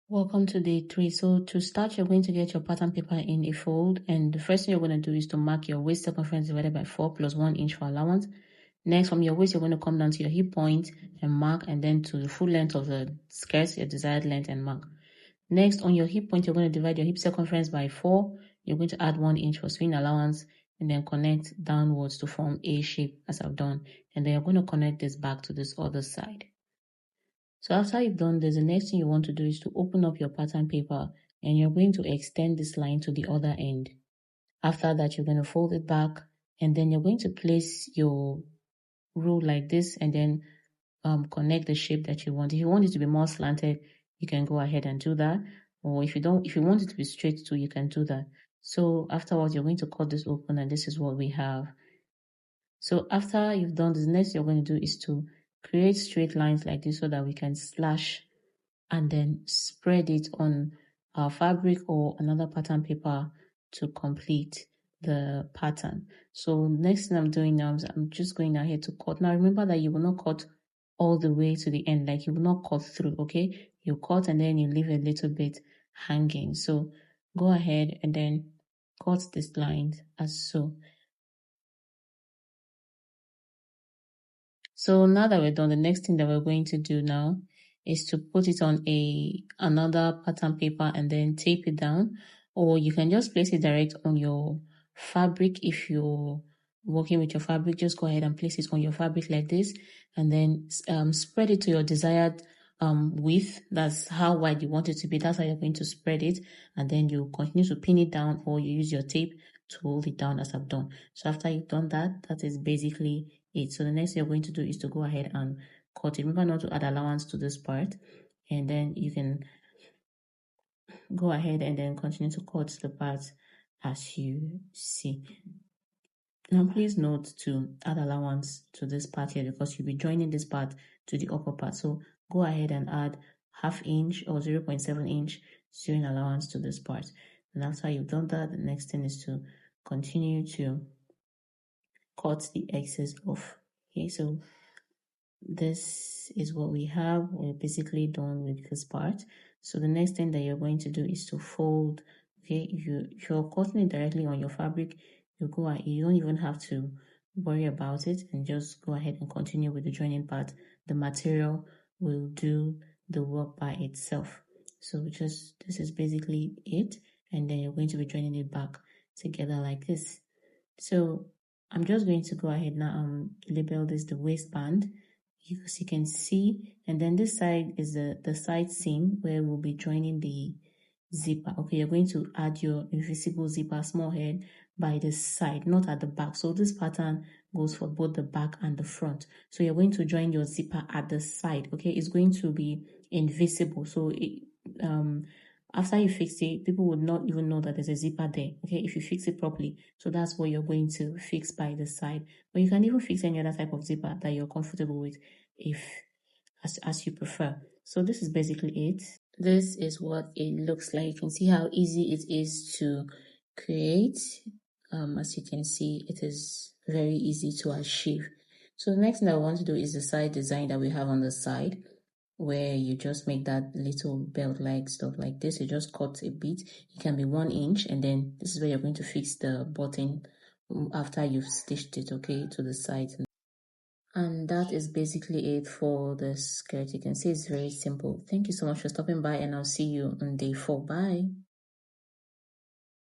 Welcome to day 3. So to start, you're going to get your pattern paper in a fold, and the first thing you're going to do is to mark your waist circumference divided by 4 plus 1 inch for allowance. Next, from your waist, you're going to come down to your hip point and mark, and then to the full length of the skirt, your desired length, and mark. Next, on your hip point, you're going to divide your hip circumference by 4. You're going to add 1 inch for sewing allowance, and then connect downwards to form a shape as I've done. And then you're going to connect this back to this other side. So after you've done this, the next thing you want to do is to open up your pattern paper, and you're going to extend this line to the other end. After that, you're going to fold it back, and then you're going to place your rule like this, and then connect the shape that you want. If you want it to be more slanted, you can go ahead and do that. Or if you want it to be straight too, you can do that. So afterwards, you're going to cut this open, and this is what we have. So after you've done this, next you're going to do is to create straight lines like this so that we can slash and then spread it on our fabric or another pattern paper to complete the pattern. So next thing I'm doing now is I'm just going ahead to cut. Now remember that you will not cut all the way to the end, like you will not cut through, okay? You cut and then you leave a little bit hanging. So go ahead and then cut this line as so. So now that we're done, the next thing that we're going to do now is to put it on another pattern paper and then tape it down, or you can just place it direct on your fabric. If you're working with your fabric, just go ahead and place it on your fabric like this, and then spread it to your desired width. That's how wide you want it to be. That's how you're going to spread it, and then you continue to pin it down, or you use your tape to hold it down as I've done. So after you've done that, that is basically it. So the next thing you're going to do is to go ahead and cut it. Remember not to add allowance to this part, and then you can go ahead and then continue to cut the parts as you see. Now please note to add allowance to this part here, because you'll be joining this part to the upper part. So go ahead and add 1/2 inch or 0.7 inch sewing allowance to this part. And after you've done that, the next thing is to continue to cut the excess off. Okay, so this is what we have. We're basically done with this part. So the next thing that you're going to do is to fold. Okay, if you're cutting it directly on your fabric, you don't even have to worry about it, and just go ahead and continue with the joining part. The material will do the work by itself. So this is basically it, and then you're going to be joining it back together like this. So I'm just going to go ahead now label this the waistband, as you can see, and then this side is the side seam where we'll be joining the zipper. Okay, you're going to add your invisible zipper small head by the side, not at the back. So this pattern goes for both the back and the front. So you're going to join your zipper at the side. Okay, it's going to be invisible. So after you fix it, people would not even know that there's a zipper there, okay, if you fix it properly. So that's what you're going to fix by the side. But you can even fix any other type of zipper that you're comfortable with, as you prefer. So this is basically it. This is what it looks like. You can see how easy it is to create. As you can see, it is very easy to achieve. So the next thing I want to do is the side design that we have on the side, where you just make that little belt like stuff like this. You just cut a bit. It can be 1 inch, and then this is where you're going to fix the button after you've stitched it, okay, to the side. And that is basically it for the skirt. You can see it's very simple. Thank you so much for stopping by, and I'll see you on day 4. Bye.